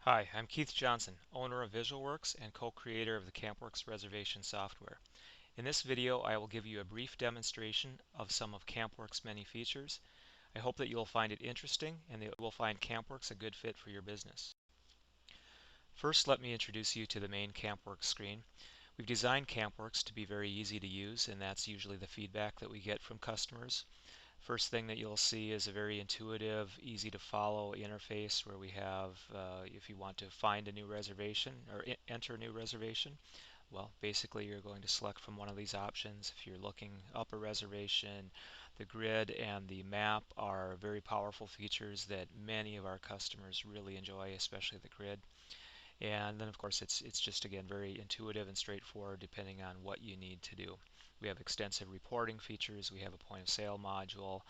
Hi, I'm Keith Johnson, owner of VisualWorks and co-creator of the CampWorks reservation software. In this video, I will give you a brief demonstration of some of CampWorks' many features. I hope that you'll find it interesting and that you will find CampWorks a good fit for your business. First, let me introduce you to the main CampWorks screen. We've designed CampWorks to be very easy to use, and that's usually the feedback that we get from customers. First thing that you'll see is a very intuitive, easy to follow interface where we have, if you want to find a new reservation or enter a new reservation, well, basically you're going to select from one of these options. If you're looking up a reservation, the grid and the map are very powerful features that many of our customers really enjoy, especially the grid. And then of course it's just again very intuitive and straightforward depending on what you need to do. We have extensive reporting features. We have a point of sale module,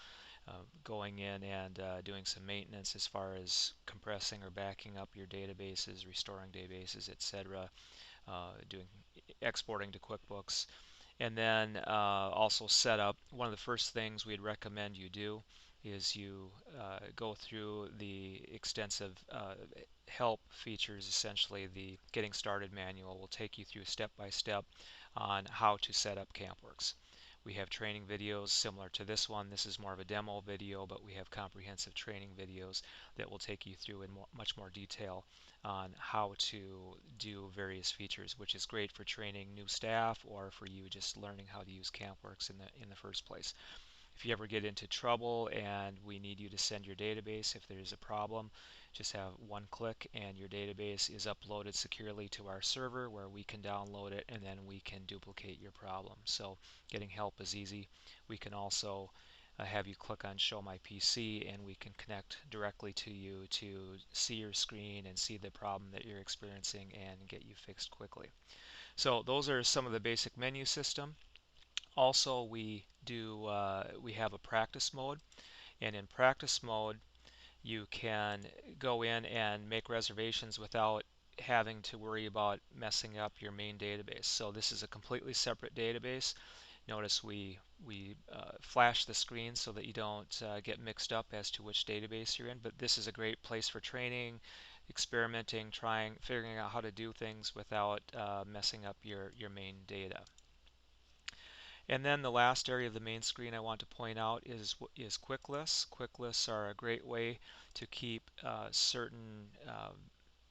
going in and doing some maintenance as far as compressing or backing up your databases, restoring databases, etc. Doing exporting to QuickBooks, and then also set up. One of the first things we'd recommend you do is you go through the extensive help features. Essentially, the Getting Started manual will take you through step by step on how to set up CampWorks. We have training videos similar to this one. This is more of a demo video, but we have comprehensive training videos that will take you through in much more detail on how to do various features, which is great for training new staff or for you just learning how to use CampWorks in the first place. If you ever get into trouble and we need you to send your database, if there's a problem, just have one click and your database is uploaded securely to our server where we can download it and then we can duplicate your problem. So getting help is easy. We can also have you click on Show My PC and we can connect directly to you to see your screen and see the problem that you're experiencing and get you fixed quickly. So those are some of the basic menu system. Also, we have a practice mode, and in practice mode, you can go in and make reservations without having to worry about messing up your main database. So this is a completely separate database. Notice we flash the screen so that you don't get mixed up as to which database you're in. But this is a great place for training, experimenting, figuring out how to do things without messing up your main data. And then the last area of the main screen I want to point out is quick lists. Quick lists are a great way to keep certain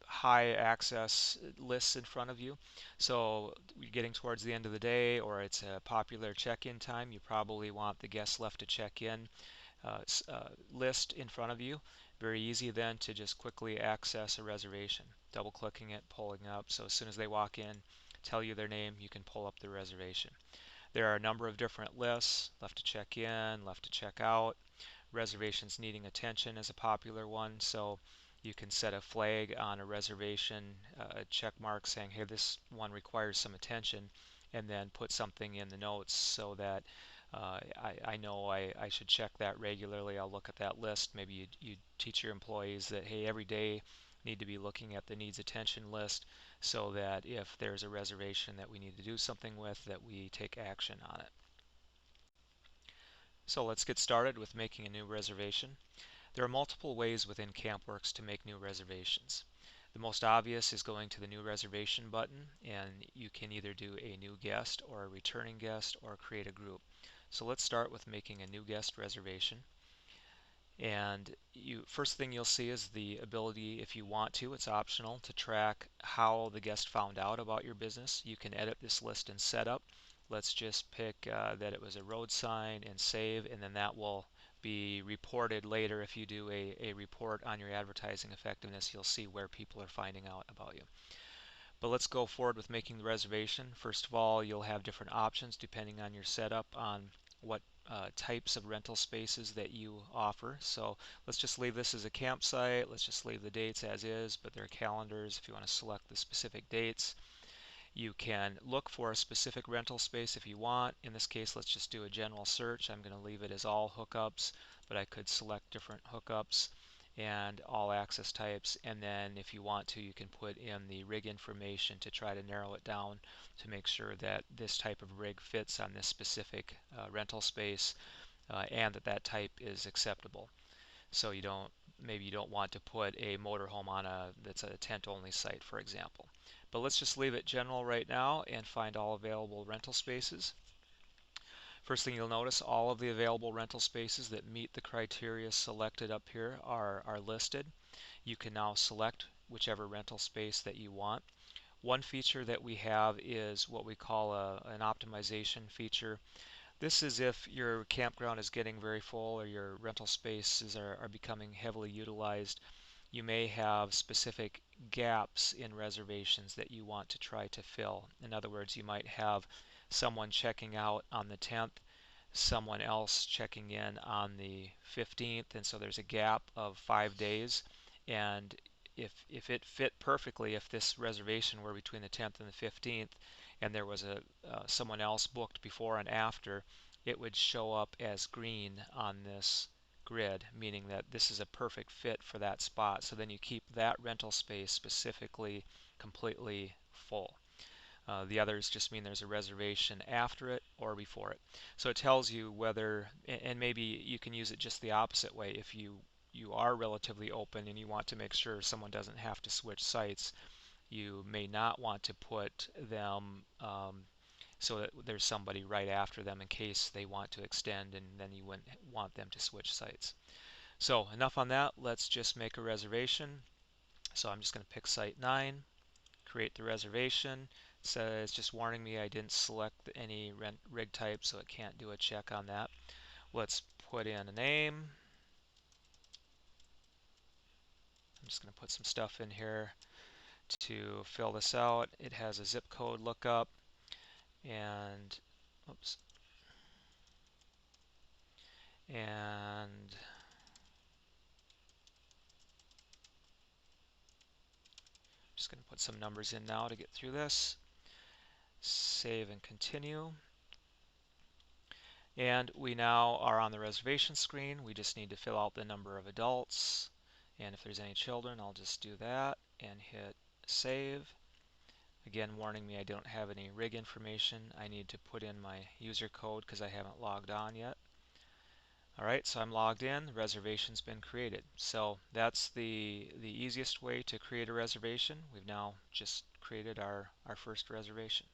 high access lists in front of you. So you're getting towards the end of the day or it's a popular check-in time, you probably want the guests left to check in list in front of you. Very easy then to just quickly access a reservation. Double clicking it, pulling up, so as soon as they walk in, tell you their name, you can pull up the reservation. There are a number of different lists: left to check in, left to check out. Reservations needing attention is a popular one, so you can set a flag on a reservation, a check mark saying, hey, this one requires some attention, and then put something in the notes so that I know I should check that regularly. I'll look at that list. Maybe you teach your employees that, hey, every day need to be looking at the needs attention list so that if there's a reservation that we need to do something with, that we take action on it. So let's get started with making a new reservation. There are multiple ways within CampWorks to make new reservations. The most obvious is going to the New Reservation button, and you can either do a new guest or a returning guest or create a group. So let's start with making a new guest reservation. And first thing you'll see is the ability, if you want to, it's optional, to track how the guest found out about your business. You can edit this list in setup. Let's just pick that it was a road sign and save, and then that will be reported later. If you do a report on your advertising effectiveness, you'll see where people are finding out about you. But let's go forward with making the reservation. First of all, you'll have different options depending on your setup on what types of rental spaces that you offer. So let's just leave this as a campsite. Let's just leave the dates as is, but there are calendars if you want to select the specific dates. You can look for a specific rental space if you want. In this case, let's just do a general search. I'm going to leave it as all hookups, but I could select different hookups and all access types, and then if you want to, you can put in the rig information to try to narrow it down to make sure that this type of rig fits on this specific rental space and that type is acceptable, so you don't maybe you don't want to put a motorhome on that's a tent only site, for example. But let's just leave it general right now and find all available rental spaces. First thing you'll notice, all of the available rental spaces that meet the criteria selected up here are listed. You can now select whichever rental space that you want. One feature that we have is what we call an optimization feature. This is if your campground is getting very full or your rental spaces are becoming heavily utilized. You may have specific gaps in reservations that you want to try to fill. In other words, you might have someone checking out on the 10th, someone else checking in on the 15th, and so there's a gap of 5 days. And if it fit perfectly, if this reservation were between the 10th and the 15th, and there was someone else booked before and after, it would show up as green on this grid, meaning that this is a perfect fit for that spot. So then you keep that rental space specifically completely full. The others just mean there's a reservation after it or before it. So it tells you whether, and maybe you can use it just the opposite way. If you are relatively open and you want to make sure someone doesn't have to switch sites, you may not want to put them so that there's somebody right after them in case they want to extend, and then you wouldn't want them to switch sites. So enough on that. Let's just make a reservation. So I'm just going to pick site 9, create the reservation. So it's just warning me I didn't select any rig type, so it can't do a check on that. Let's put in a name. I'm just going to put some stuff in here to fill this out. It has a zip code lookup, and oops, and just going to put some numbers in now to get through this. Save and continue. And we now are on the reservation screen. We just need to fill out the number of adults, and if there's any children, I'll just do that and hit save. Again, warning me I don't have any rig information. I need to put in my user code because I haven't logged on yet. Alright, so I'm logged in. The reservation's been created. So that's the easiest way to create a reservation. We've now just created our first reservation.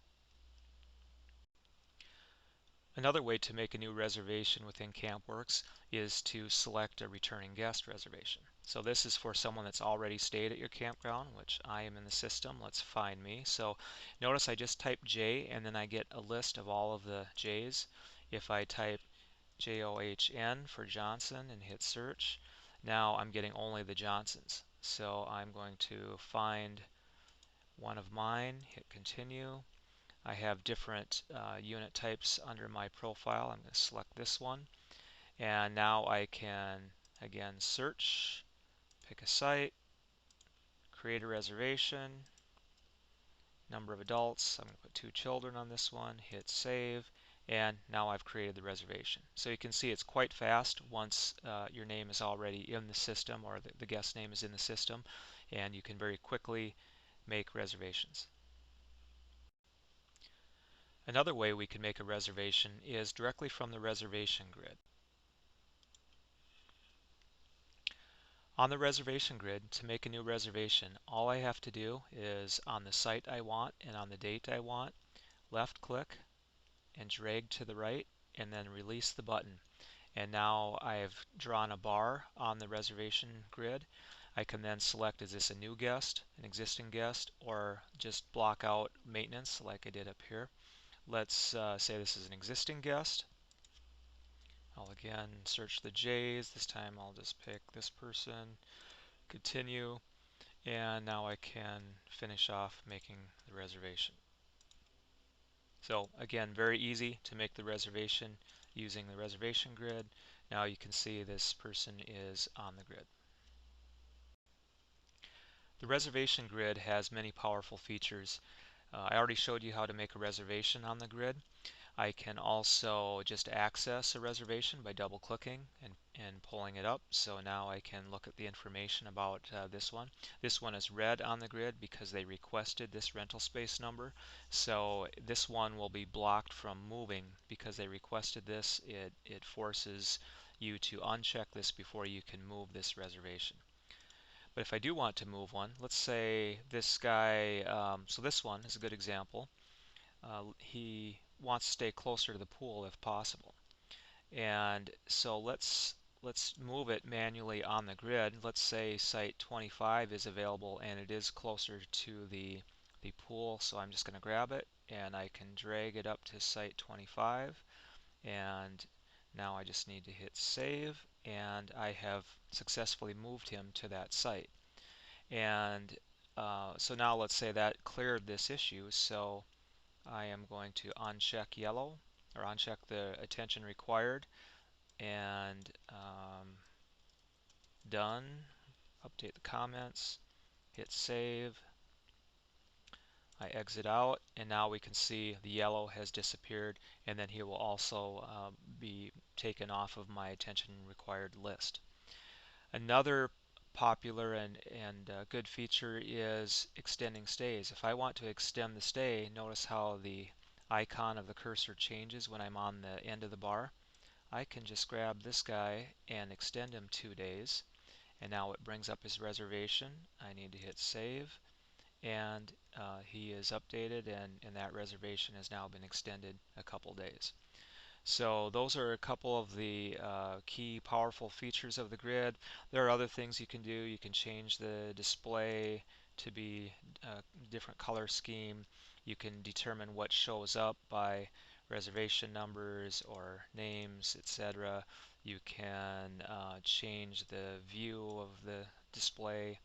Another way to make a new reservation within CampWorks is to select a returning guest reservation. So this is for someone that's already stayed at your campground, which I am in the system. Let's find me. So notice I just type J and then I get a list of all of the J's. If I type JOHN for Johnson and hit search, now I'm getting only the Johnsons. So I'm going to find one of mine, hit continue. I have different unit types under my profile. I'm going to select this one, and now I can again search, pick a site, create a reservation, number of adults. I'm going to put 2 children on this one, hit save, and now I've created the reservation. So you can see it's quite fast once your name is already in the system, or the guest name is in the system, and you can very quickly make reservations. Another way we can make a reservation is directly from the reservation grid. On the reservation grid, to make a new reservation, all I have to do is on the site I want and on the date I want, left click and drag to the right and then release the button. And now I've drawn a bar on the reservation grid. I can then select, is this a new guest, an existing guest, or just block out maintenance like I did up here. Let's say this is an existing guest. I'll again search the J's. This time I'll just pick this person, continue, and now I can finish off making the reservation. So again, very easy to make the reservation using the reservation grid. Now you can see this person is on the grid. The reservation grid has many powerful features. I already showed you how to make a reservation on the grid. I can also just access a reservation by double clicking and pulling it up. So now I can look at the information about this one. This one is red on the grid because they requested this rental space number. So this one will be blocked from moving because they requested this. It forces you to uncheck this before you can move this reservation. But if I do want to move one, let's say this guy, so this one is a good example. He wants to stay closer to the pool if possible. And so let's move it manually on the grid. Let's say site 25 is available and it is closer to the pool, so I'm just going to grab it and I can drag it up to site 25, and now I just need to hit save, and I have successfully moved him to that site. And so now let's say that cleared this issue, so I am going to uncheck yellow, or uncheck the attention required, and done. Update the comments, hit save. I exit out, and now we can see the yellow has disappeared, and then he will also be taken off of my attention required list. Another popular and good feature is extending stays. If I want to extend the stay, notice how the icon of the cursor changes when I'm on the end of the bar. I can just grab this guy and extend him 2 days, and now it brings up his reservation. I need to hit save, and he is updated, and that reservation has now been extended a couple days. So those are a couple of the key powerful features of the grid. There are other things you can do. You can change the display to be a different color scheme. You can determine what shows up by reservation numbers or names, etc. You can change the view of the display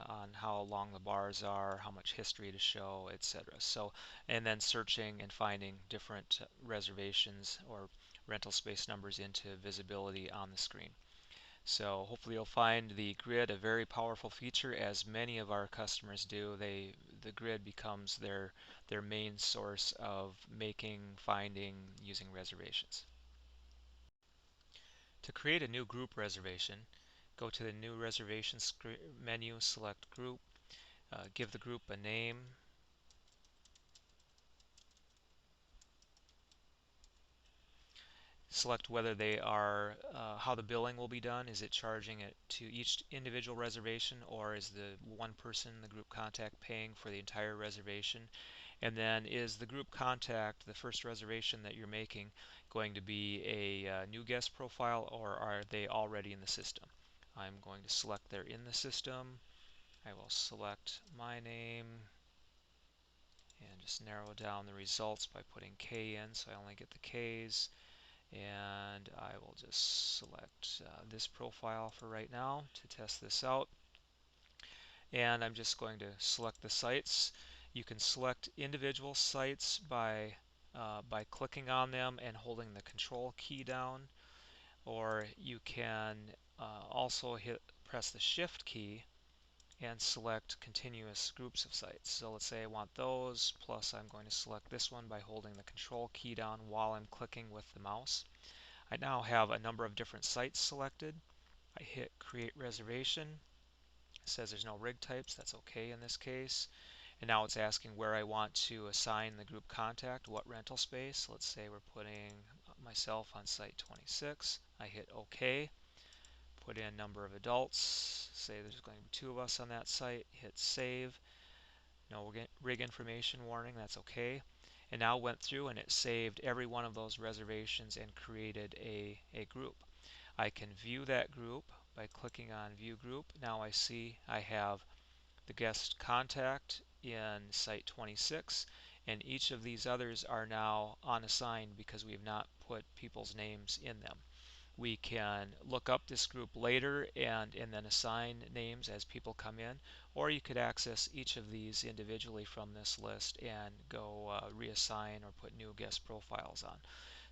on how long the bars are, how much history to show, etc. So, and then searching and finding different reservations or rental space numbers into visibility on the screen. So hopefully you'll find the grid a very powerful feature, as many of our customers do. The grid becomes their main source of making, finding, using reservations. To create a new group reservation, go to the New Reservation menu, select Group, give the group a name, select whether they are, how the billing will be done. Is it charging it to each individual reservation, or is the one person, the group contact, paying for the entire reservation? And then is the group contact, the first reservation that you're making, going to be a new guest profile, or are they already in the system? I'm going to select they're in the system. I will select my name and just narrow down the results by putting K in, so I only get the Ks. And I will just select this profile for right now to test this out. And I'm just going to select the sites. You can select individual sites by clicking on them and holding the control key down, or you can also press the shift key and select continuous groups of sites. So let's say I want those, plus I'm going to select this one by holding the control key down while I'm clicking with the mouse. I now have a number of different sites selected. I hit create reservation. It says there's no rig types. That's okay in this case. And now it's asking where I want to assign the group contact, what rental space. Let's say we're putting myself on site 26. I hit OK. Put in number of adults. Say there's going to be 2 of us on that site. Hit save. No rig information warning. That's okay. And now went through and it saved every one of those reservations and created a group. I can view that group by clicking on View Group. Now I see I have the guest contact in site 26, and each of these others are now unassigned because we have not put people's names in them. We can look up this group later and then assign names as people come in, or you could access each of these individually from this list and go reassign or put new guest profiles on.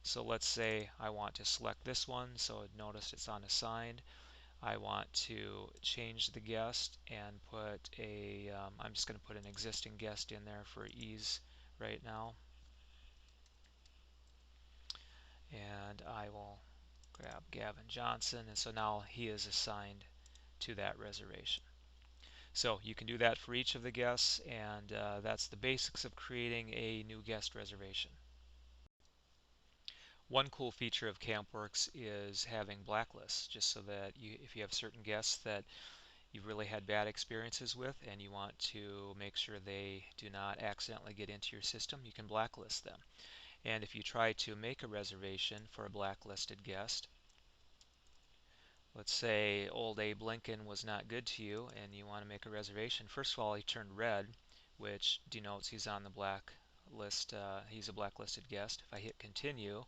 So let's say I want to select this one, so notice it's unassigned. I want to change the guest and put I'm just going to put an existing guest in there for ease right now. And I will grab Gavin Johnson, and so now he is assigned to that reservation. So you can do that for each of the guests, and that's the basics of creating a new guest reservation. One cool feature of CampWorks is having blacklists, just so that if you have certain guests that you've really had bad experiences with and you want to make sure they do not accidentally get into your system, you can blacklist them. And if you try to make a reservation for a blacklisted guest, let's say old Abe Lincoln was not good to you and you want to make a reservation, first of all, he turned red, which denotes he's on the blacklist. He's a blacklisted guest. If I hit continue,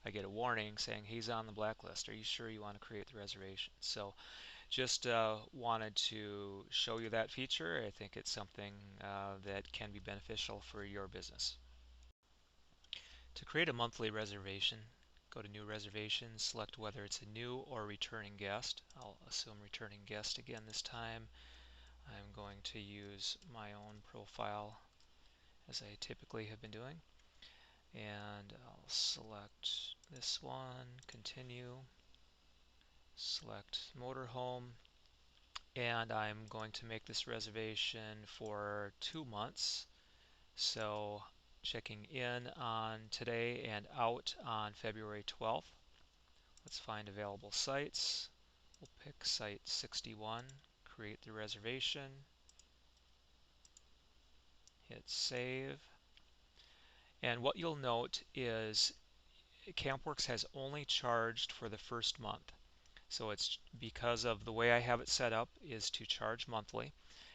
I get a warning saying he's on the blacklist. Are you sure you want to create the reservation? So just wanted to show you that feature. I think it's something that can be beneficial for your business. To create a monthly reservation, go to New Reservation, select whether it's a new or returning guest. I'll assume returning guest again this time. I'm going to use my own profile as I typically have been doing. And I'll select this one, continue, select motorhome, and I'm going to make this reservation for 2 months. So checking in on today and out on February 12th. Let's find available sites. We'll pick site 61, create the reservation, hit save. And what you'll note is CampWorks has only charged for the first month. So it's because of the way I have it set up is to charge monthly,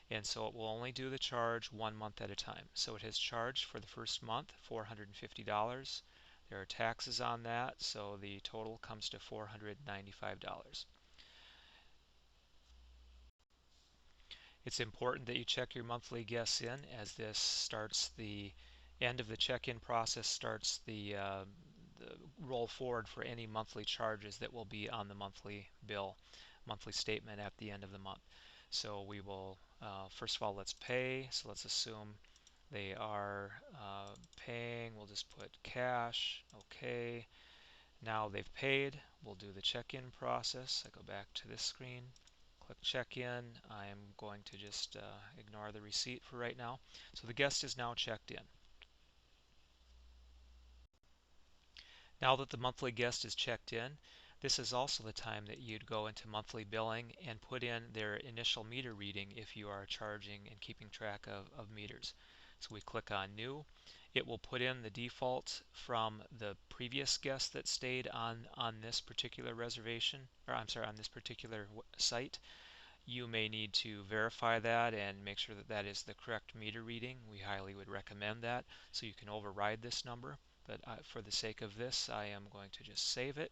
and so it will only do the charge 1 month at a time. So it has charged for the first month $450. There are taxes on that, so the total comes to $495. It's important that you check your monthly guests in, as this starts the end of the check-in process, starts the roll forward for any monthly charges that will be on the monthly bill, monthly statement at the end of the month. So we will, first of all, let's pay. So let's assume they are paying. We'll just put cash. Okay. Now they've paid. We'll do the check-in process. I go back to this screen. Click check-in. I'm going to just ignore the receipt for right now. So the guest is now checked in. Now that the monthly guest is checked in, this is also the time that you'd go into monthly billing and put in their initial meter reading if you are charging and keeping track of meters. So we click on New. It will put in the default from the previous guest that stayed on this particular reservation, or I'm sorry, on this particular site. You may need to verify that and make sure that that is the correct meter reading. We highly would recommend that, so you can override this number. But for the sake of this, I am going to just save it.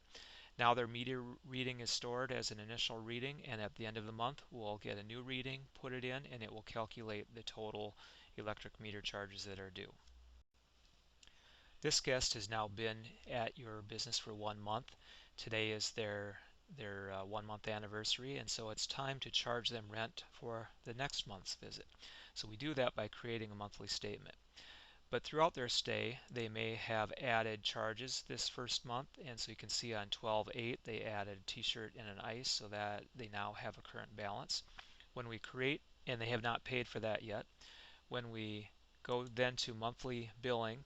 Now their meter reading is stored as an initial reading, and at the end of the month we'll get a new reading, put it in, and it will calculate the total electric meter charges that are due. This guest has now been at your business for 1 month. Today is their 1 month anniversary, and so it's time to charge them rent for the next month's visit. So we do that by creating a monthly statement. But throughout their stay, they may have added charges this first month, and so you can see on 12/8 they added a t-shirt and an ice, so that they now have a current balance. When we create, and they have not paid for that yet, when we go then to monthly billing,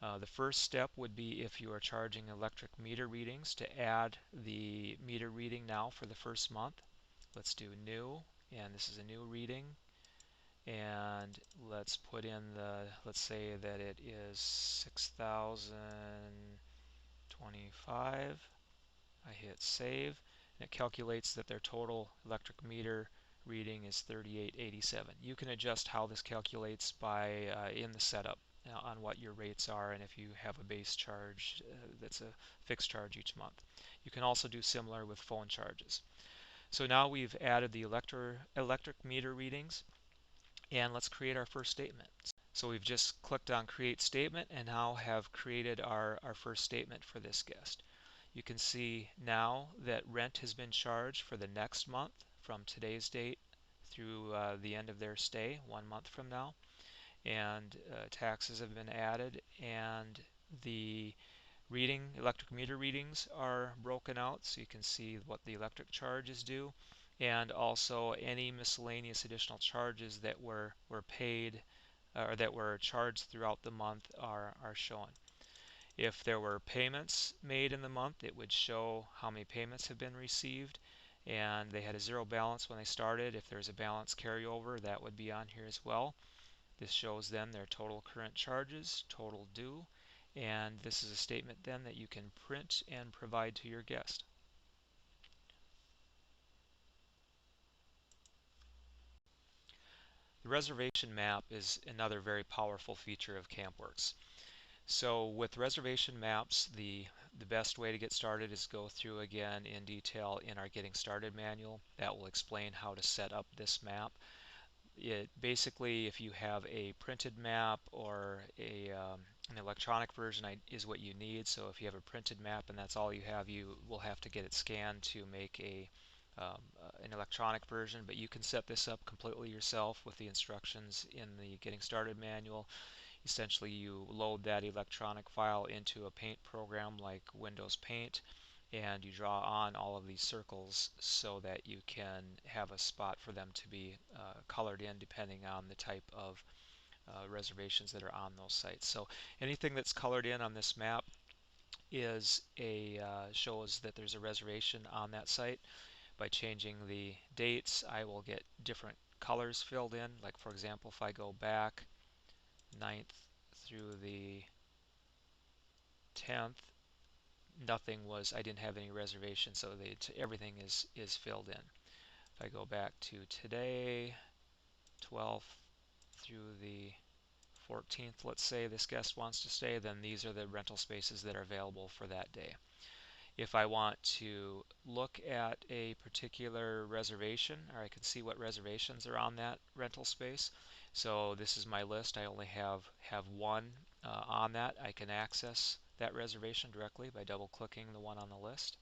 the first step would be, if you are charging electric meter readings, to add the meter reading now for the first month. Let's do new, and this is a new reading, and let's put in let's say that it is 6,025. I hit save, and it calculates that their total electric meter reading is 3887. You can adjust how this calculates by in the setup on what your rates are, and if you have a base charge that's a fixed charge each month. You can also do similar with phone charges. So now we've added the electric meter readings, and let's create our first statement. So we've just clicked on create statement and now have created our first statement for this guest. You can see now that rent has been charged for the next month from today's date through the end of their stay, 1 month from now, and taxes have been added, and the electric meter readings are broken out, so you can see what the electric charge is due, and also any miscellaneous additional charges that were paid or that were charged throughout the month are shown. If there were payments made in the month, it would show how many payments have been received, and they had a zero balance when they started. If there's a balance carryover, that would be on here as well. This shows then their total current charges, total due, and this is a statement then that you can print and provide to your guest. The reservation map is another very powerful feature of CampWorks. So with reservation maps, the best way to get started is go through again in detail in our Getting Started manual. That will explain how to set up this map. It basically, if you have a printed map or an electronic version is what you need. So if you have a printed map and that's all you have, you will have to get it scanned to make an electronic version, but you can set this up completely yourself with the instructions in the Getting Started manual. Essentially, you load that electronic file into a paint program like Windows Paint, and you draw on all of these circles so that you can have a spot for them to be colored in depending on the type of reservations that are on those sites. So anything that's colored in on this map is shows that there's a reservation on that site. By changing the dates, I will get different colors filled in. Like for example, if I go back 9th through the 10th, I didn't have any reservations, so everything is filled in. If I go back to today, 12th through the 14th, let's say this guest wants to stay, then these are the rental spaces that are available for that day. If I want to look at a particular reservation, or I can see what reservations are on that rental space. So this is my list. I only have one on that. I can access that reservation directly by double-clicking the one on the list.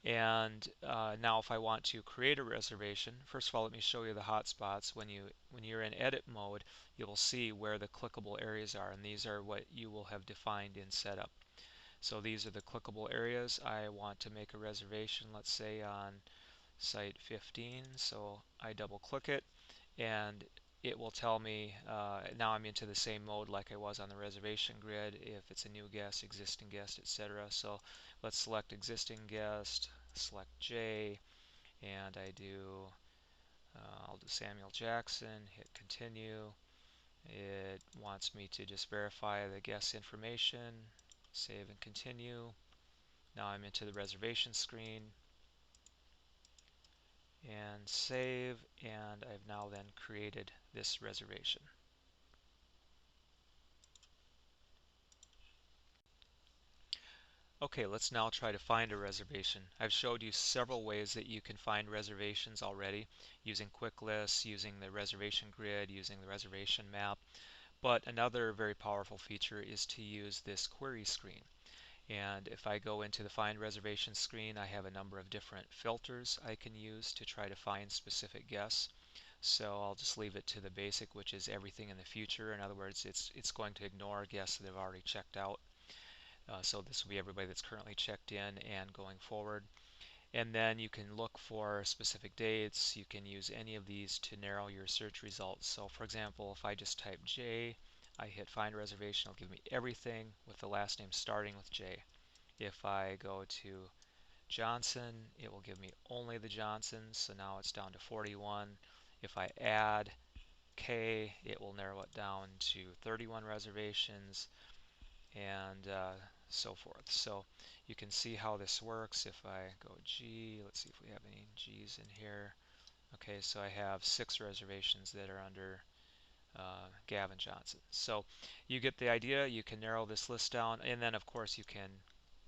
And now if I want to create a reservation, first of all, let me show you the hotspots. When you're in edit mode, you will see where the clickable areas are, and these are what you will have defined in setup. So these are the clickable areas. I want to make a reservation, let's say on site 15, so I double click it and it will tell me now I'm into the same mode like I was on the reservation grid, if it's a new guest, existing guest, etc. So let's select existing guest, select J, and I'll do Samuel Jackson, hit continue. It wants me to just verify the guest's information, save and continue. Now I'm into the reservation screen and save, and I've now then created this reservation. Okay, let's now try to find a reservation. I've showed you several ways that you can find reservations already, using quick lists, using the reservation grid, using the reservation map. But another very powerful feature is to use this query screen. And if I go into the Find Reservation screen, I have a number of different filters I can use to try to find specific guests. So I'll just leave it to the basic, which is everything in the future. In other words, it's going to ignore guests that have already checked out. So this will be everybody that's currently checked in and going forward. And then you can look for specific dates. You can use any of these to narrow your search results. So for example, if I just type J, I hit Find Reservation, it'll give me everything with the last name starting with J. If I go to Johnson, it will give me only the Johnsons, so now it's down to 41. If I add K, it will narrow it down to 31 reservations, and so forth. So you can see how this works. If I go G, let's see if we have any G's in here. Okay, so I have 6 reservations that are under Gavin Johnson. So you get the idea. You can narrow this list down, and then of course you can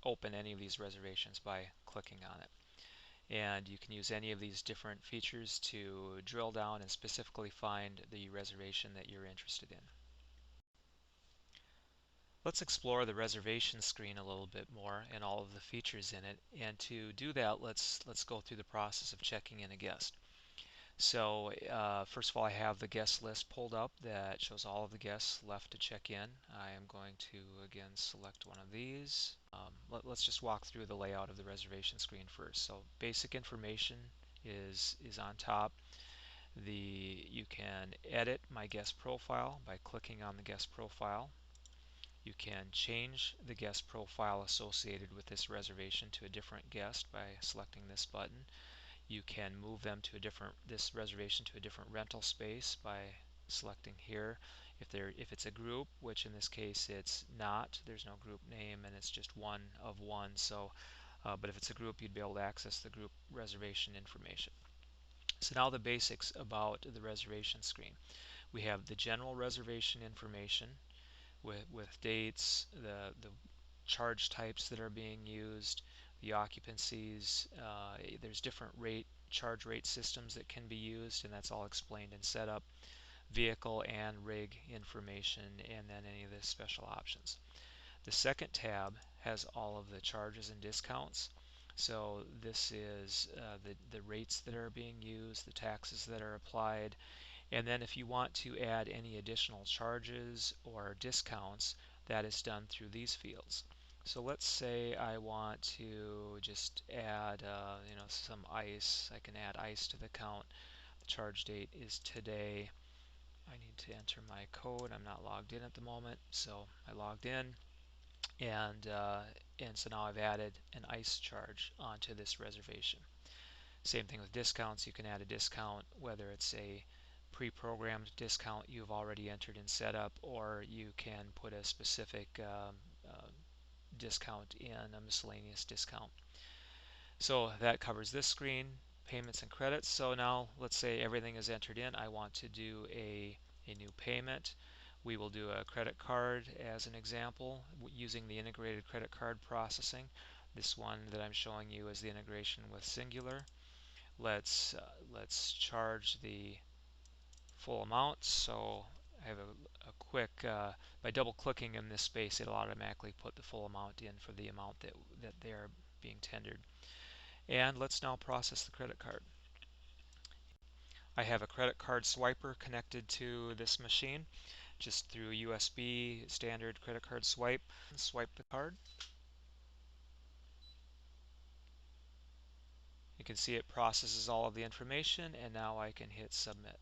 open any of these reservations by clicking on it. And you can use any of these different features to drill down and specifically find the reservation that you're interested in. Let's explore the reservation screen a little bit more and all of the features in it. And to do that, let's go through the process of checking in a guest. So first of all, I have the guest list pulled up that shows all of the guests left to check in. I am going to again select one of these. Let's just walk through the layout of the reservation screen first. So basic information is on top. You can edit my guest profile by clicking on the guest profile. You can change the guest profile associated with this reservation to a different guest by selecting this button. You can move them to this reservation to a different rental space by selecting here. If it's a group, which in this case it's not, there's no group name and it's just one of one. So, but if it's a group, you'd be able to access the group reservation information. So now the basics about the reservation screen. We have the general reservation information with dates, the charge types that are being used, the occupancies. There's different charge rate systems that can be used, and that's all explained in setup, vehicle and rig information, and then any of the special options. The second tab has all of the charges and discounts. So this is the rates that are being used, the taxes that are applied, and then if you want to add any additional charges or discounts, that is done through these fields. So let's say I want to just add some ice. I can add ice to the account. The charge date is today. I need to enter my code. I'm not logged in at the moment, so I logged in, and so now I've added an ice charge onto this reservation. Same thing with discounts. You can add a discount, whether it's a pre-programmed discount you've already entered in setup, or you can put a specific discount in, a miscellaneous discount. So that covers this screen, payments and credits. So now let's say everything is entered in. I want to do a new payment. We will do a credit card as an example using the integrated credit card processing. This one that I'm showing you is the integration with Singular. Let's charge the full amount. So I have a quick, by double clicking in this space, it'll automatically put the full amount in for the amount that they are being tendered. And let's now process the credit card. I have a credit card swiper connected to this machine just through USB standard credit card swipe. Swipe the card. You can see it processes all of the information, and now I can hit submit.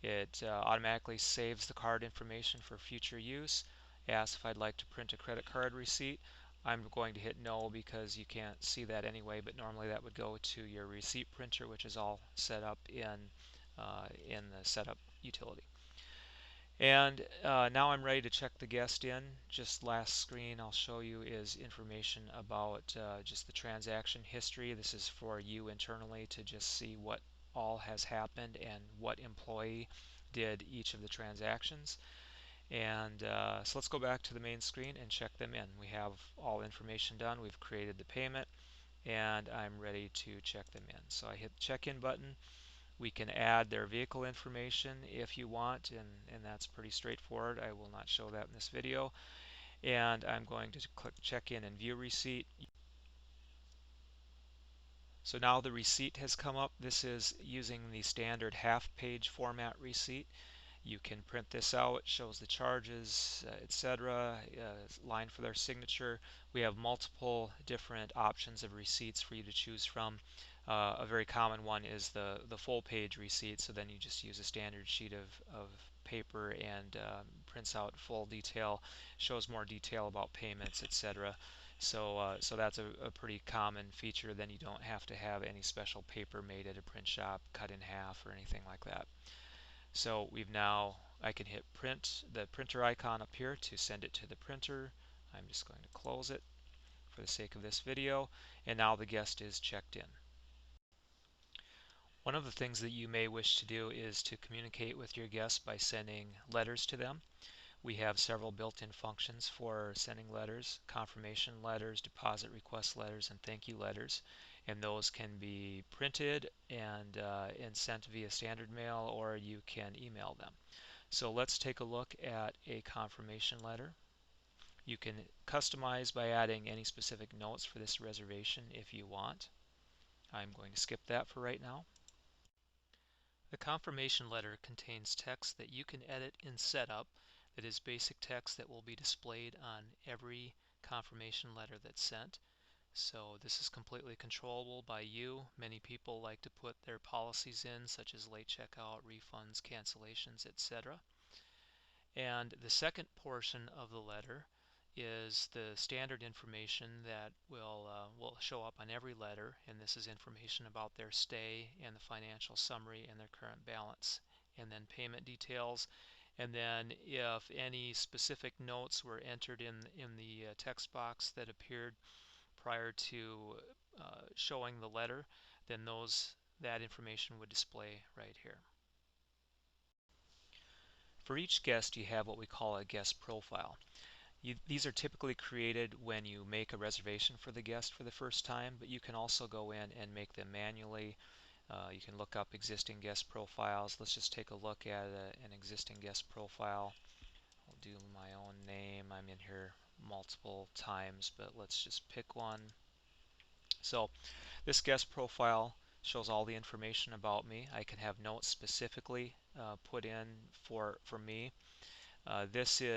It automatically saves the card information for future use. Asks if I'd like to print a credit card receipt. I'm going to hit no because you can't see that anyway, but normally that would go to your receipt printer, which is all set up in the setup utility. And now I'm ready to check the guest in. Just last screen I'll show you is information about just the transaction history. This is for you internally to just see what all has happened and what employee did each of the transactions. And so let's go back to the main screen and check them in. We have all information done. We've created the payment, and I'm ready to check them in. So I hit the check-in button. We can add their vehicle information if you want, and that's pretty straightforward. I will not show that in this video. And I'm going to click check in and view receipt. So now the receipt has come up. This is using the standard half-page format receipt. You can print this out. It shows the charges, etc., line for their signature. We have multiple different options of receipts for you to choose from. A very common one is the full page receipt, so then you just use a standard sheet of paper and prints out full detail, shows more detail about payments, etc. So that's a pretty common feature. Then you don't have to have any special paper made at a print shop, cut in half or anything like that. So I can hit print, the printer icon up here to send it to the printer. I'm just going to close it for the sake of this video, and now the guest is checked in. One of the things that you may wish to do is to communicate with your guests by sending letters to them. We have several built-in functions for sending letters: confirmation letters, deposit request letters, and thank you letters. And those can be printed and sent via standard mail, or you can email them. So let's take a look at a confirmation letter. You can customize by adding any specific notes for this reservation if you want. I'm going to skip that for right now. The confirmation letter contains text that you can edit in setup, that is basic text that will be displayed on every confirmation letter that's sent. So this is completely controllable by you. Many people like to put their policies in, such as late checkout, refunds, cancellations, etc. And the second portion of the letter is the standard information that will show up on every letter, and this is information about their stay and the financial summary and their current balance, and then payment details. And then if any specific notes were entered in the text box that appeared prior to showing the letter, then that information would display right here. For each guest, you have what we call a guest profile. These are typically created when you make a reservation for the guest for the first time, but you can also go in and make them manually. You can look up existing guest profiles. Let's just take a look at an existing guest profile. I'll do my own name. I'm in here multiple times, but let's just pick one. So this guest profile shows all the information about me. I can have notes specifically put in for me. These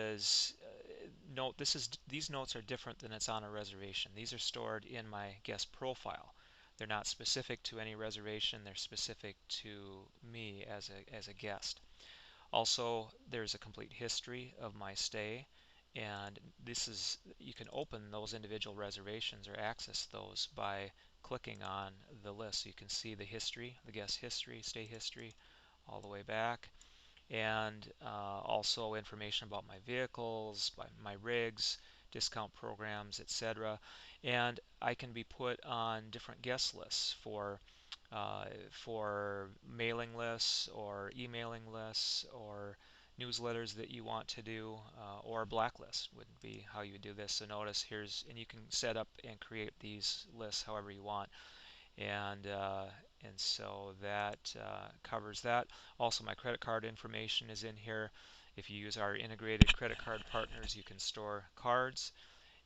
notes are different than it's on a reservation. These are stored in my guest profile. They're not specific to any reservation. They're specific to me as a guest. Also, there's a complete history of my stay, and you can open those individual reservations or access those by clicking on the list. So you can see the history, the guest history, stay history, all the way back, and also information about my vehicles, my rigs, discount programs, etc. And I can be put on different guest lists for mailing lists or emailing lists or newsletters that you want to do, or blacklist would be how you do this. So notice and you can set up and create these lists however you want, and so that covers that. Also, my credit card information is in here. If you use our integrated credit card partners, you can store cards,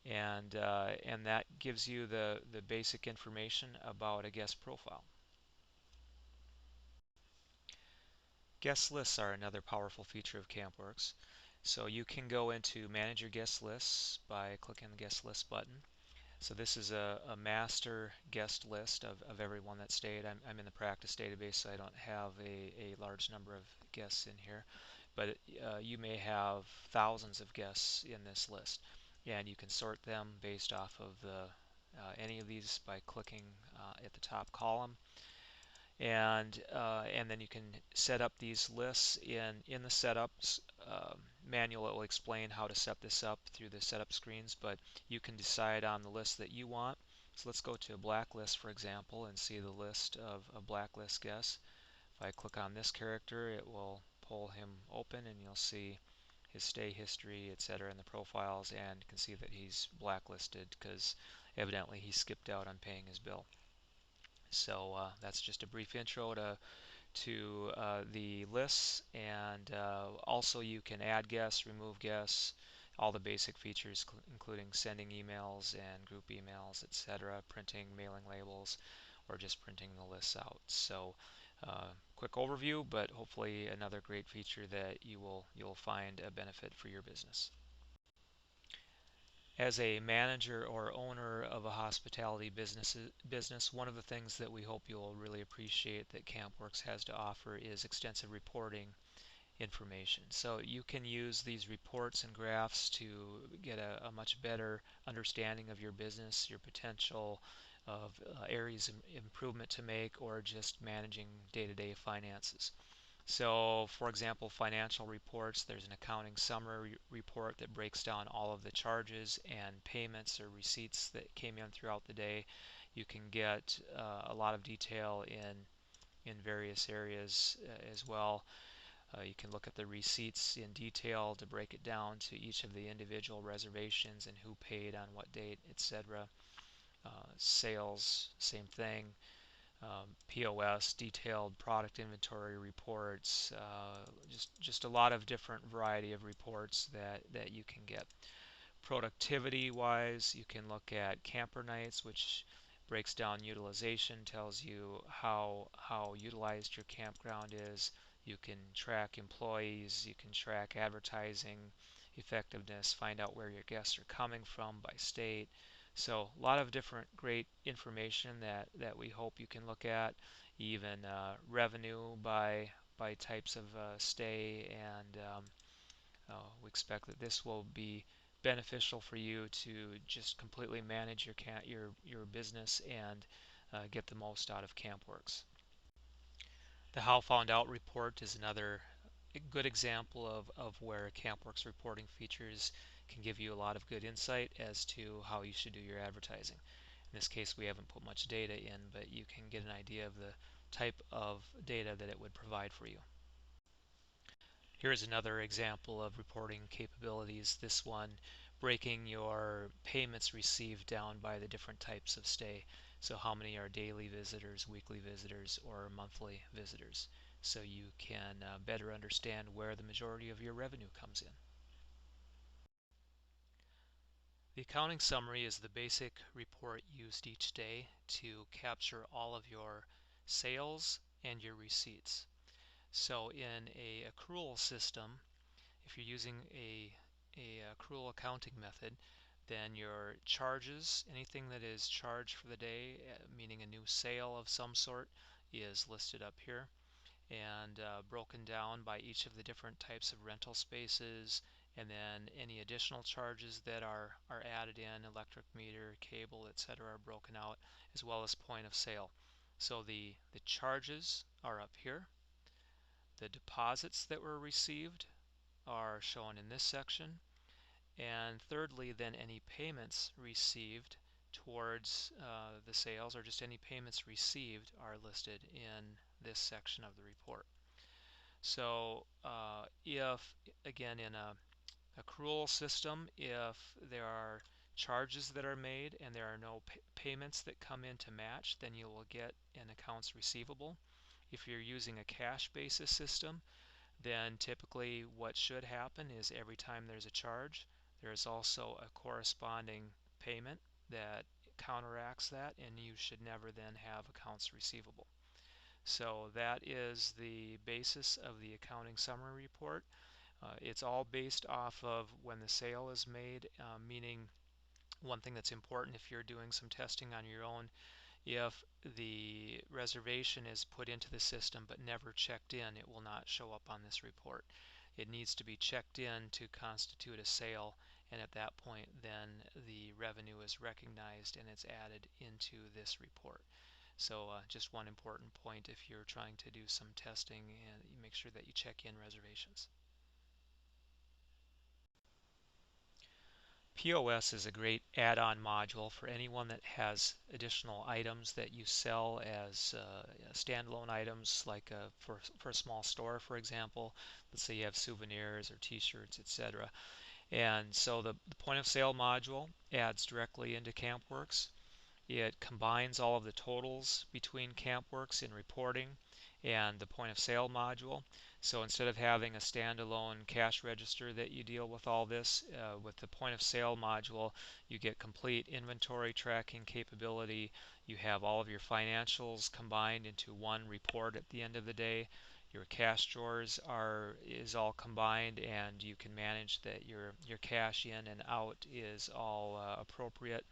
and that gives you the basic information about a guest profile. Guest lists are another powerful feature of CampWorks. So you can go into Manage Your Guest Lists by clicking the Guest List button. So this is a master guest list of everyone that stayed. I'm in the practice database, so I don't have a large number of guests in here. But you may have thousands of guests in this list, and you can sort them based off of any of these by clicking at the top column. And then you can set up these lists in the setups manual. It will explain how to set this up through the setup screens, but you can decide on the list that you want. So let's go to a blacklist, for example, and see the list of blacklist guests. If I click on this character, it will pull him open, and you'll see his stay history, etc., and the profiles, and you can see that he's blacklisted because evidently he skipped out on paying his bill. So that's just a brief intro to the lists, and also you can add guests, remove guests, all the basic features including sending emails and group emails, etc., printing mailing labels, or just printing the lists out. So quick overview, but hopefully another great feature that you'll find a benefit for your business. As a manager or owner of a hospitality business, one of the things that we hope you'll really appreciate that CampWorks has to offer is extensive reporting information. So you can use these reports and graphs to get a much better understanding of your business, your potential of areas of improvement to make, or just managing day-to-day finances. So, for example, financial reports, there's an accounting summary report that breaks down all of the charges and payments or receipts that came in throughout the day. You can get a lot of detail in various areas as well. You can look at the receipts in detail to break it down to each of the individual reservations and who paid on what date, etc. Sales, same thing. POS, detailed product inventory reports, just a lot of different variety of reports that you can get. Productivity wise, you can look at camper nights, which breaks down utilization, tells you how utilized your campground is. You can track employees, you can track advertising effectiveness, find out where your guests are coming from by state. So a lot of different great information that we hope you can look at, even revenue by types of stay, and We expect that this will be beneficial for you to just completely manage your business and get the most out of CampWorks. The How Found Out report is another good example of where CampWorks reporting features can give you a lot of good insight as to how you should do your advertising. In this case, we haven't put much data in, but you can get an idea of the type of data that it would provide for you. Here is another example of reporting capabilities. This one breaking your payments received down by the different types of stay. So how many are daily visitors, weekly visitors, or monthly visitors, so you can better understand where the majority of your revenue comes in. The accounting summary is the basic report used each day to capture all of your sales and your receipts. So in a accrual system, if you're using a accrual accounting method, then your charges, anything that is charged for the day, meaning a new sale of some sort, is listed up here and broken down by each of the different types of rental spaces, and then any additional charges that are added in, electric meter, cable, etc., are broken out, as well as point of sale. So the charges are up here. The deposits that were received are shown in this section. And thirdly, then any payments received towards the sales, or just any payments received, are listed in this section of the report. So if, again, in a accrual system, if there are charges that are made and there are no payments that come in to match, then you will get an accounts receivable. If you're using a cash basis system, then typically what should happen is every time there's a charge, there's also a corresponding payment that counteracts that, and you should never then have accounts receivable. So that is the basis of the accounting summary report. It's all based off of when the sale is made, meaning one thing that's important if you're doing some testing on your own, if the reservation is put into the system but never checked in, it will not show up on this report. It needs to be checked in to constitute a sale, and at that point then the revenue is recognized and it's added into this report. So just one important point if you're trying to do some testing, and you make sure that you check in reservations. POS is a great add-on module for anyone that has additional items that you sell as standalone items, like for a small store, for example. Let's say you have souvenirs or t-shirts, etc. And so the point of sale module adds directly into CampWorks. It combines all of the totals between CampWorks in reporting and the point of sale module. So instead of having a standalone cash register that you deal with all this, with the point of sale module, you get complete inventory tracking capability. You have all of your financials combined into one report at the end of the day. Your cash drawers is all combined, and you can manage that your cash in and out is all appropriate,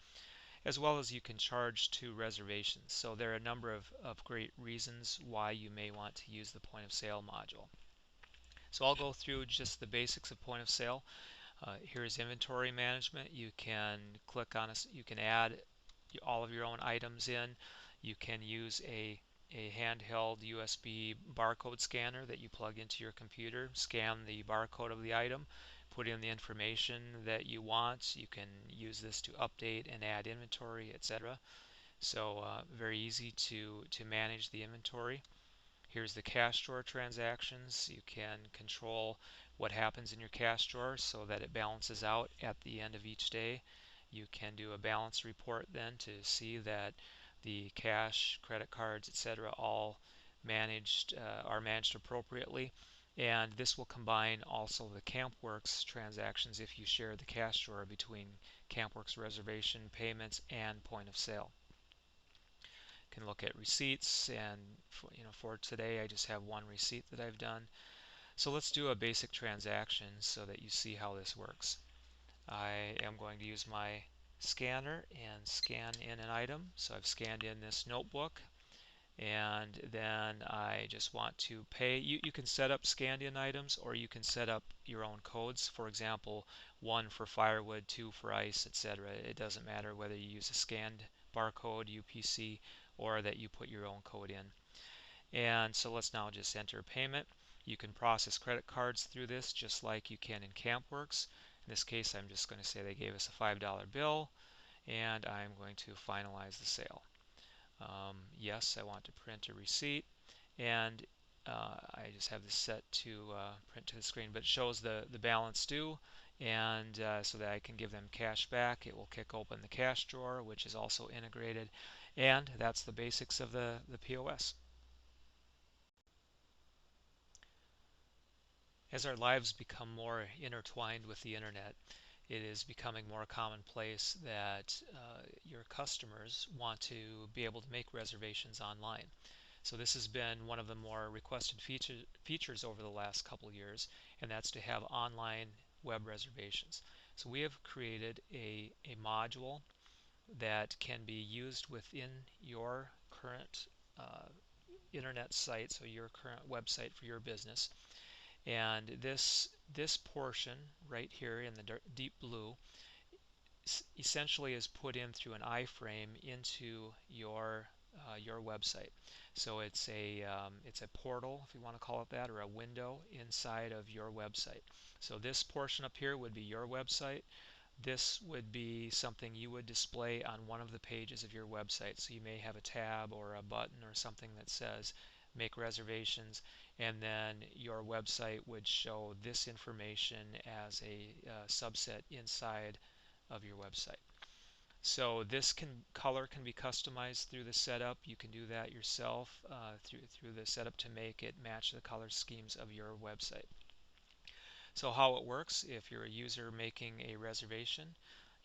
as well as you can charge to reservations. So there are a number of great reasons why you may want to use the point of sale module. So I'll go through just the basics of point of sale. Here's inventory management. You can click on you can add all of your own items in. You can use a handheld USB barcode scanner that you plug into your computer, scan the barcode of the item, put in the information that you want. You can use this to update and add inventory, etc. So very easy to manage the inventory. Here's the cash drawer transactions. You can control what happens in your cash drawer so that it balances out at the end of each day. You can do a balance report then to see that the cash, credit cards, etc., all are managed appropriately. And this will combine also the CampWorks transactions if you share the cash drawer between CampWorks reservation, payments, and point of sale. Can look at receipts, and for today I just have one receipt that I've done. So let's do a basic transaction so that you see how this works. I am going to use my scanner and scan in an item. So I've scanned in this notebook, and then I just want to pay. You can set up Scandian items, or you can set up your own codes. For example, 1 for firewood, 2 for ice, etc. It doesn't matter whether you use a scanned barcode UPC or that you put your own code in. And so let's now just enter payment. You can process credit cards through this just like you can in CampWorks. In this case, I'm just going to say they gave us a $5 bill, and I'm going to finalize the sale. Yes, I want to print a receipt, and I just have this set to print to the screen, but it shows the balance due, and so that I can give them cash back. It will kick open the cash drawer, which is also integrated, and that's the basics of the POS. As our lives become more intertwined with the internet, it is becoming more commonplace that your customers want to be able to make reservations online. So this has been one of the more requested features over the last couple of years, and that's to have online web reservations. So we have created a module that can be used within your current internet site, so your current website for your business. And this portion right here in the deep blue essentially is put in through an iframe into your website. So it's a portal, if you want to call it that, or a window inside of your website. So this portion up here would be your website. This would be something you would display on one of the pages of your website. So you may have a tab or a button or something that says make reservations, and then your website would show this information as a subset inside of your website. So this color can be customized through the setup. You can do that yourself through the setup to make it match the color schemes of your website. So how it works: if you're a user making a reservation,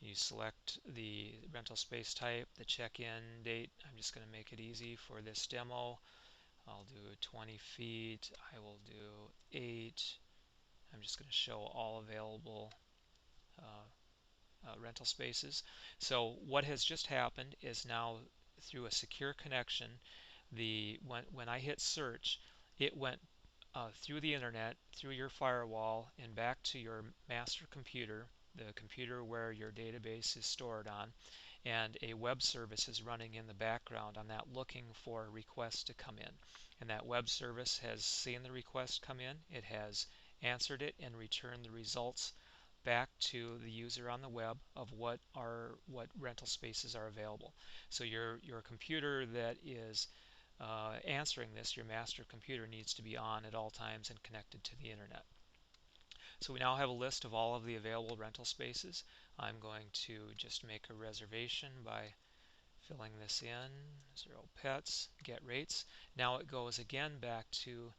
you select the rental space type, the check-in date. I'm just going to make it easy for this demo. I'll do 20 feet. I will do 8. I'm just going to show all available rental spaces. So what has just happened is now through a secure connection, when I hit search, it went through the internet, through your firewall, and back to your master computer, the computer where your database is stored on, and a web service is running in the background on that, looking for a request to come in. And that web service has seen the request come in, it has answered it and returned the results back to the user on the web of what rental spaces are available. So your computer that is answering this, your master computer, needs to be on at all times and connected to the internet. So we now have a list of all of the available rental spaces. I'm going to just make a reservation by filling this in, 0 pets, get rates. Now it goes again back to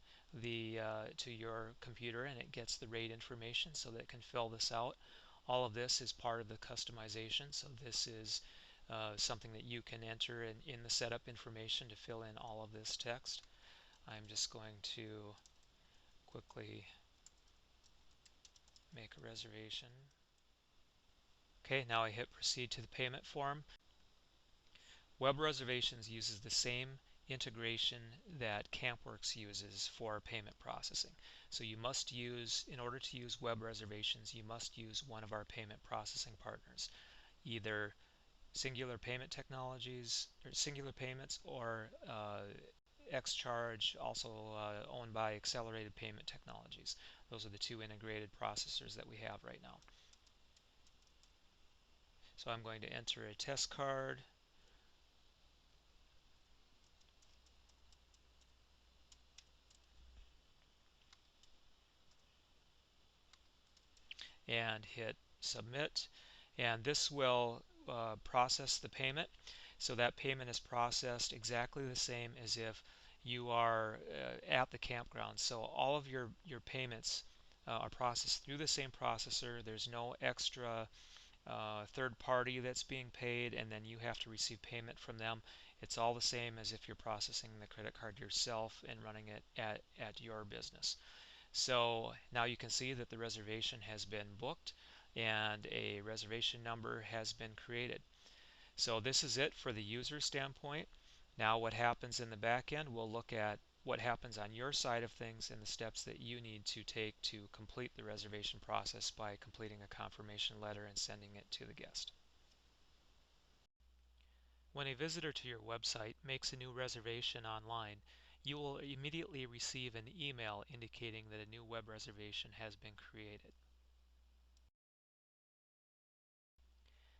your computer, and it gets the rate information so that it can fill this out. All of this is part of the customization, so this is something that you can enter in the setup information to fill in all of this text. I'm just going to quickly make a reservation. Okay, now I hit proceed to the payment form. Web reservations uses the same integration that CampWorks uses for payment processing. So you must use, in order to use web reservations, you must use one of our payment processing partners, either Singular Payment Technologies or Singular Payments, or XCharge, also owned by Accelerated Payment Technologies. Those are the two integrated processors that we have right now. So I'm going to enter a test card. And hit submit, and this will process the payment. So that payment is processed exactly the same as if you are at the campground. So all of your payments are processed through the same processor. There's no extra third party that's being paid and then you have to receive payment from them. It's all the same as if you're processing the credit card yourself and running it at your business. So now you can see that the reservation has been booked and a reservation number has been created. So this is it for the user standpoint. Now what happens in the back end, we'll look at what happens on your side of things and the steps that you need to take to complete the reservation process by completing a confirmation letter and sending it to the guest. When a visitor to your website makes a new reservation online, you will immediately receive an email indicating that a new web reservation has been created.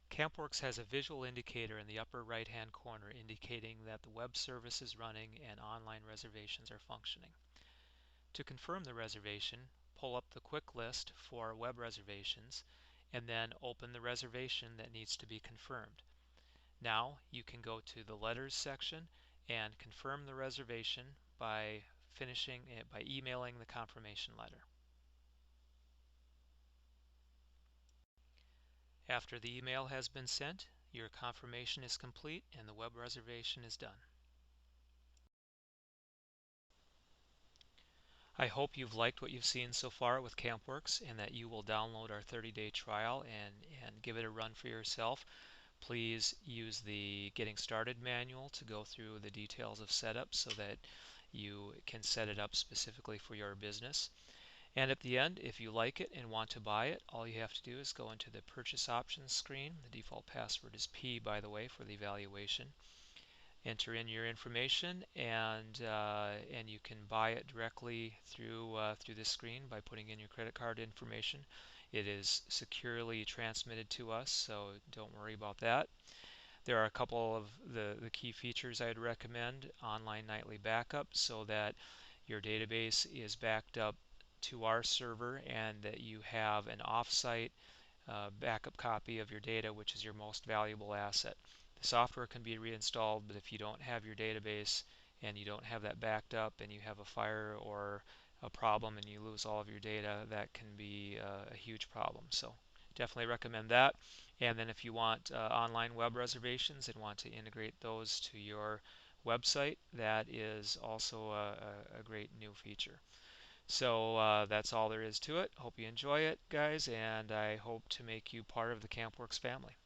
CampWorks has a visual indicator in the upper right-hand corner indicating that the web service is running and online reservations are functioning. To confirm the reservation, pull up the quick list for web reservations and then open the reservation that needs to be confirmed. Now you can go to the letters section and confirm the reservation by finishing it by emailing the confirmation letter. After the email has been sent, your confirmation is complete and the web reservation is done. I hope you've liked what you've seen so far with CampWorks and that you will download our 30-day trial and give it a run for yourself. Please use the Getting Started manual to go through the details of setup so that you can set it up specifically for your business. And at the end, if you like it and want to buy it, all you have to do is go into the purchase options screen. The default password is P, by the way, for the evaluation. Enter in your information and you can buy it directly through this screen by putting in your credit card information. It is securely transmitted to us, so don't worry about that. There are a couple of the key features I'd recommend. Online nightly backup, so that your database is backed up to our server and that you have an offsite backup copy of your data, which is your most valuable asset. The software can be reinstalled, but if you don't have your database and you don't have that backed up and you have a fire or a problem and you lose all of your data, that can be a huge problem. So definitely recommend that. And then if you want online web reservations and want to integrate those to your website, that is also a great new feature. So that's all there is to it. Hope you enjoy it, guys, and I hope to make you part of the CampWorks family.